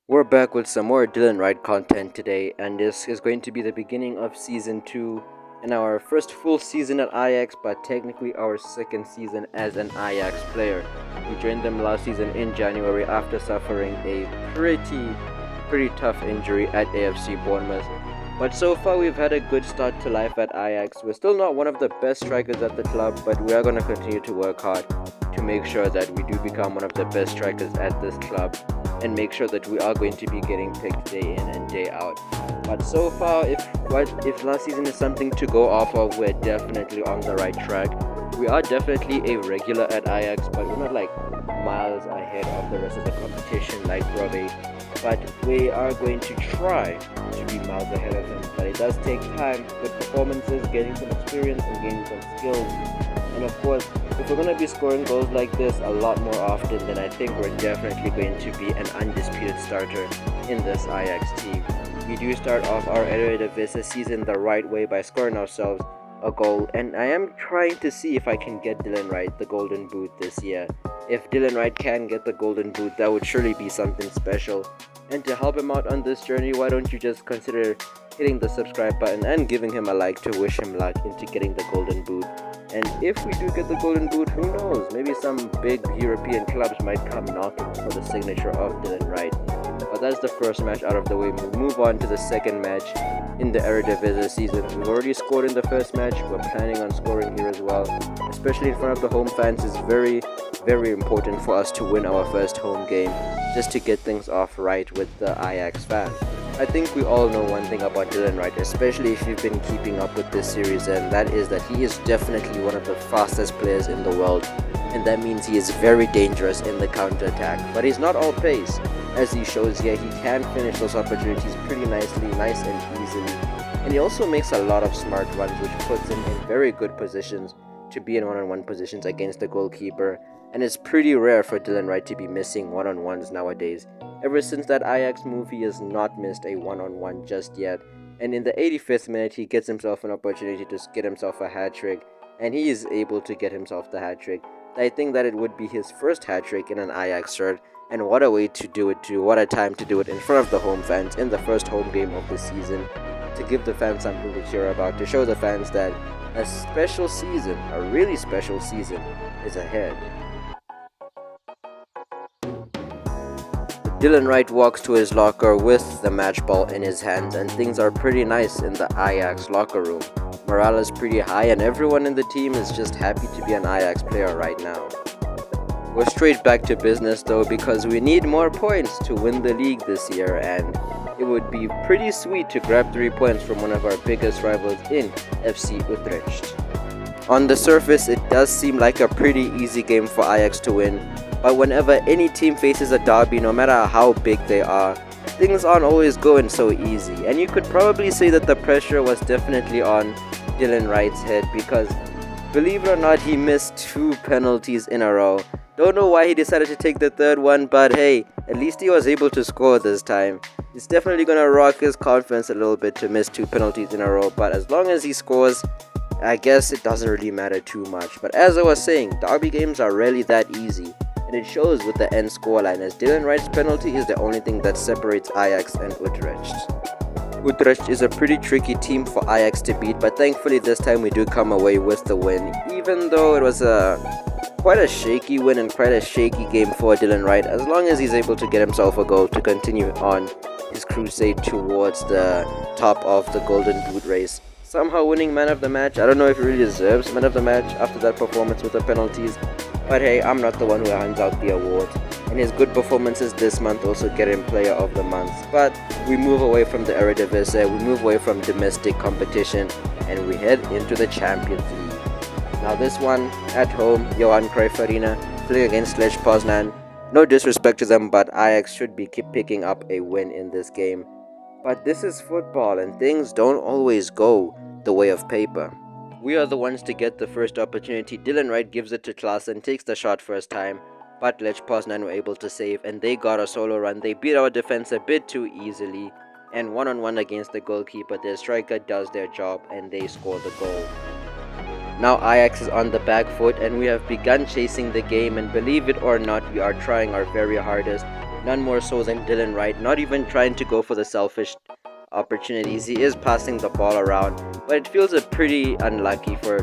We're back with some more Dylan Wright content today, and this is going to be the beginning of Season 2 and our first full season at Ajax, but technically our second season as an Ajax player. We joined them last season in January after suffering a pretty tough injury at AFC Bournemouth. But so far we've had a good start to life at Ajax. We're still not one of the best strikers at the club, but we are going to continue to work hard to make sure that we do become one of the best strikers at this club and make sure that we are going to be getting picked day in and day out. But so far, if last season is something to go off of, we're definitely on the right track. We are definitely a regular at Ajax, but we're not like miles ahead of the rest of the competition like Robbie. But we are going to try to be miles ahead of him. But it does take time, good performances, getting some experience and gaining some skills. And of course, if we're going to be scoring goals like this a lot more often, then I think we're definitely going to be an undisputed starter in this Ajax team. We do start off our Eredivisie season the right way by scoring ourselves a goal, and I am trying to see if I can get Dylan Wright the golden boot this year. If Dylan Wright can get the golden boot, that would surely be something special. And to help him out on this journey, why don't you just consider hitting the subscribe button and giving him a like to wish him luck into getting the golden boot. And if we do get the golden boot, who knows, maybe some big European clubs might come knocking for the signature of Dylan Wright. But that's the first match out of the way. We move on to the second match in the Eredivisie season. We've already scored in the first match. We're planning on scoring here as well. Especially in front of the home fans is very important for us to win our first home game, just to get things off right with the Ajax fans. I think we all know one thing about Dylan Wright, especially if you've been keeping up with this series, and that is that he is definitely one of the fastest players in the world, and that means he is very dangerous in the counter-attack. But he's not all pace, as he shows here. He can finish those opportunities pretty nicely, nice and easily, and he also makes a lot of smart runs, which puts him in very good positions to be in one-on-one positions against the goalkeeper. And it's pretty rare for Dylan Wright to be missing one-on-ones nowadays. Ever since that Ajax move, he has not missed a one-on-one just yet. And in the 85th minute, he gets himself an opportunity to get himself a hat-trick, and he is able to get himself the hat-trick. I think that it would be his first hat-trick in an Ajax shirt, and what a way to do it too. What a time to do it in front of the home fans in the first home game of the season, to give the fans something to cheer about, to show the fans that a special season, a really special season, is ahead. Dylan Wright walks to his locker with the match ball in his hands, and things are pretty nice in the Ajax locker room. Morale is pretty high and everyone in the team is just happy to be an Ajax player right now. We're straight back to business though, because we need more points to win the league this year, and it would be pretty sweet to grab 3 points from one of our biggest rivals in FC Utrecht. On the surface, it does seem like a pretty easy game for Ajax to win, but whenever any team faces a derby, no matter how big they are, things aren't always going so easy. And you could probably say that the pressure was definitely on Dylan Wright's head, because believe it or not, he missed 2 penalties in a row. Don't know why he decided to take the third one, but hey, at least he was able to score this time. It's definitely gonna rock his confidence a little bit to miss 2 penalties in a row, but as long as he scores, I guess it doesn't really matter too much. But as I was saying, derby games are rarely that easy, and it shows with the end scoreline, as Dylan Wright's penalty is the only thing that separates Ajax and Utrecht. Utrecht is a pretty tricky team for Ajax to beat, but thankfully this time we do come away with the win, even though it was quite a shaky win and quite a shaky game for Dylan Wright, as long as he's able to get himself a goal to continue on his crusade towards the top of the golden boot race. Somehow winning man of the match. I don't know if he really deserves man of the match after that performance with the penalties, but hey, I'm not the one who hands out the award. And his good performances this month also get him player of the month. But we move away from the Eredivisie, we move away from domestic competition, and we head into the Champions League. Now this one, at home, Johan Cruyff Arena, playing against Lech Poznan. No disrespect to them, but Ajax should be keep picking up a win in this game. But this is football, and things don't always go the way of paper. We are the ones to get the first opportunity. Dylan Wright gives it to Klaassen, takes the shot first time, but Lech Poznan were able to save, and they got a solo run. They beat our defense a bit too easily, and one-on-one against the goalkeeper, their striker does their job and they score the goal. Now Ajax is on the back foot and we have begun chasing the game, and believe it or not, we are trying our very hardest None more so than Dylan Wright, not even trying to go for the selfish opportunities. He is passing the ball around, but it feels a pretty unlucky for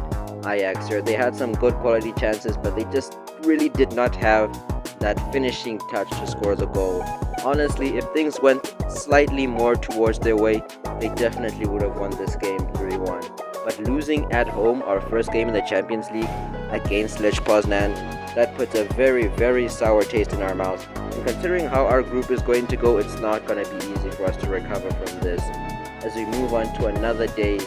Ajax here. They had some good quality chances, but they just really did not have that finishing touch to score the goal. Honestly, if things went slightly more towards their way, they definitely would have won this game 3-1. But losing at home, our first game in the Champions League against Lech Poznan, that puts a very, very sour taste in our mouths. And considering how our group is going to go, it's not going to be easy for us to recover from this. As we move on to another day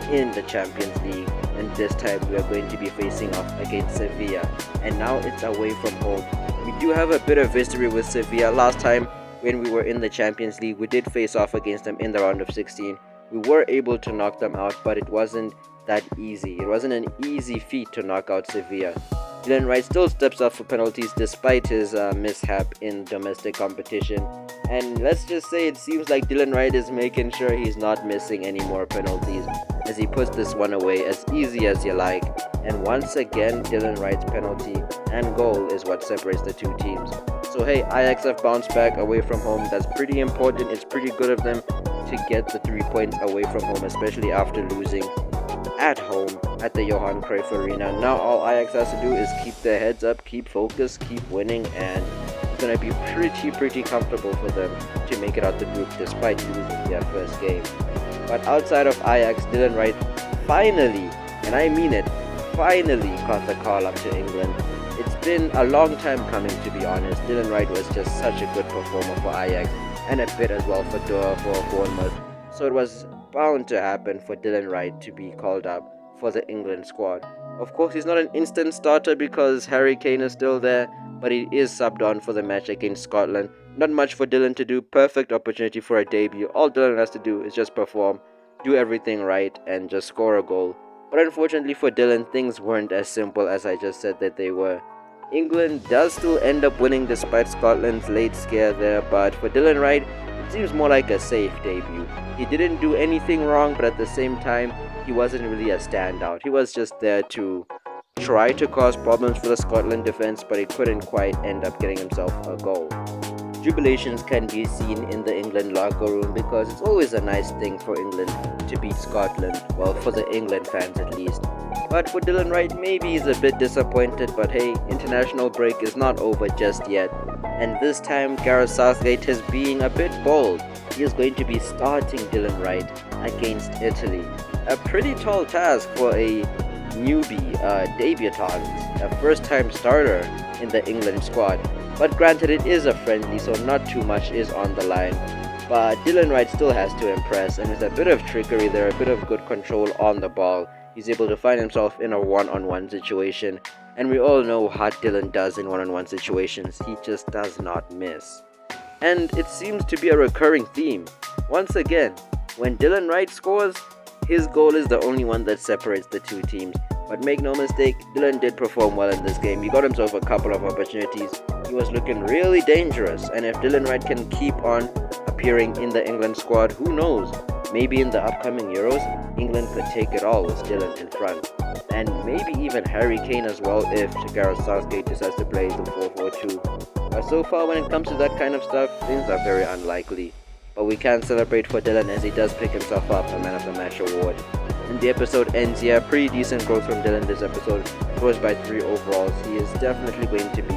in the Champions League, and this time we are going to be facing off against Sevilla, and now it's away from home. We do have a bit of history with Sevilla. Last time when we were in the Champions League, we did face off against them in the round of 16. We were able to knock them out, but it wasn't that easy. It wasn't an easy feat to knock out Sevilla. Dylan Wright still steps up for penalties despite his mishap in domestic competition. And let's just say it seems like Dylan Wright is making sure he's not missing any more penalties as he puts this one away as easy as you like. And once again, Dylan Wright's penalty and goal is what separates the two teams. So hey, Ajax have bounced back away from home. That's pretty important. It's pretty good of them to get the 3 points away from home, especially after losing at home at the Johan Cruyff Arena. Now all Ajax has to do is keep their heads up, keep focused, keep winning, and it's going to be pretty comfortable for them to make it out the group despite losing their first game. But outside of Ajax, Dylan Wright finally, and I mean it, finally caught the call up to England. It's been a long time coming, to be honest. Dylan Wright was just such a good performer for Ajax and a bit as well for Bournemouth. So it was bound to happen for Dylan Wright to be called up for the England squad. Of course, he's not an instant starter because Harry Kane is still there, but he is subbed on for the match against Scotland. Not much for Dylan to do. Perfect opportunity for a debut. All Dylan has to do is just perform, do everything right, and just score a goal. But unfortunately for Dylan, things weren't as simple as I just said that they were. England does still end up winning despite Scotland's late scare there, but for Dylan Wright, it seems more like a safe debut. He didn't do anything wrong, but at the same time, he wasn't really a standout. He was just there to try to cause problems for the Scotland defense, but he couldn't quite end up getting himself a goal. Jubilations can be seen in the England locker room because it's always a nice thing for England to beat Scotland, well, for the England fans at least. But for Dylan Wright, maybe he's a bit disappointed, but hey, international break is not over just yet. And this time, Gareth Southgate is being a bit bold. He is going to be starting Dylan Wright against Italy. A pretty tall task for a newbie, debutant, a first-time starter in the England squad. But granted, it is a friendly, so not too much is on the line. But Dylan Wright still has to impress, and with a bit of trickery there, a bit of good control on the ball, he's able to find himself in a one-on-one situation. And we all know what Dylan does in one-on-one situations. He just does not miss. And it seems to be a recurring theme. Once again, when Dylan Wright scores, his goal is the only one that separates the two teams. But make no mistake, Dylan did perform well in this game. He got himself a couple of opportunities. He was looking really dangerous. And if Dylan Wright can keep on appearing in the England squad, who knows? Maybe in the upcoming Euros, England could take it all with Dylan in front. And maybe even Harry Kane as well if Gareth Southgate decides to play the 4-4-2. But so far when it comes to that kind of stuff, things are very unlikely. But we can celebrate for Dylan as he does pick himself up a Man of the Match award. And the episode ends here. Pretty decent growth from Dylan this episode. Goes by 3 overalls. He is definitely going to be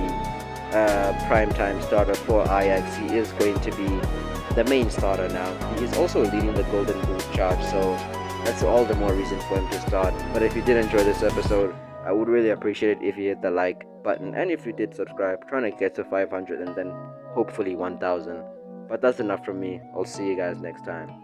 a primetime starter for Ajax. He is going to be the main starter now. He is also leading the Golden Boot charge, so that's all the more reason for him to start. But if you did enjoy this episode, I would really appreciate it if you hit the like button, and if you did subscribe, trying to get to 500 and then hopefully 1000. But that's enough from me. I'll see you guys next time.